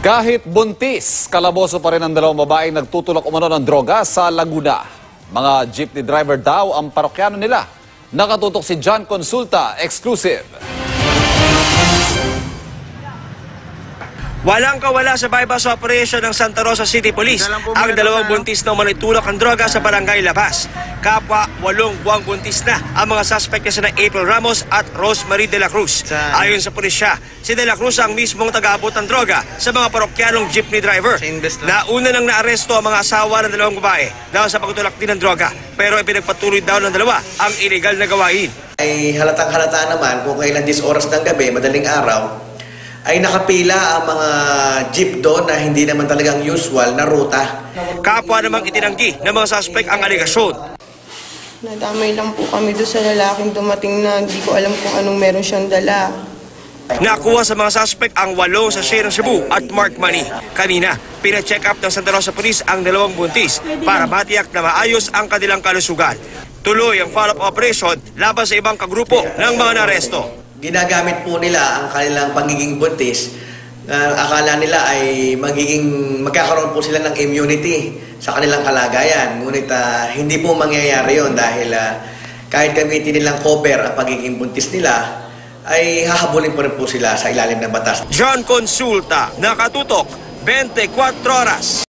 Kahit buntis, kalaboso pa rin ang dalawang babaeng nagtutulak umano ng droga sa Laguna. Mga jeepney driver daw ang parokyano nila. Nakatutok si John Consulta, exclusive. Walang kawala sa bypass operation ng Santa Rosa City Police ang dalawang buntis na manitulak ang droga sa barangay Labas. Kapwa 8 buwang buntis na ang mga suspect na sina April Ramos at Rosemary de la Cruz. Ayon sa pulisya, si de la Cruz ang mismong taga-abot ng droga sa mga parokyanong jeepney driver. Nauna nang naaresto ang mga asawa ng dalawang babae dahil sa pagtutulak din ng droga, pero ipinagpatuloy daw ng dalawa ang illegal na gawain. Ay halatang-halata naman kung kailan 10 oras ng gabi, madaling araw, ay nakapila ang mga jeep doon na hindi naman talagang usual na ruta. Kapwa namang itinanggi ng mga suspect ang aligasyon. Nadamay lang po kami doon sa lalaking dumating na hindi ko alam kung anong meron siyang dala. Nakuha sa mga suspect ang 8 sa Share ng Cebu at Mark Money. Kanina, pina-check up ng Santa Rosa Police ang dalawang buntis para matiyak na maayos ang kanilang kalusugan. Tuloy ang follow-up operation laban sa ibang kagrupo ng mga naresto. Ginagamit po nila ang kanilang pagiging buntis na akala nila ay magkakaroon po sila ng immunity sa kanilang kalagayan. Ngunit hindi po mangyayari yon dahil kahit gamitin nilang cover ang pagiging buntis nila, ay hahabulin po rin po sila sa ilalim ng batas. John Consulta, nakatutok, 24 oras.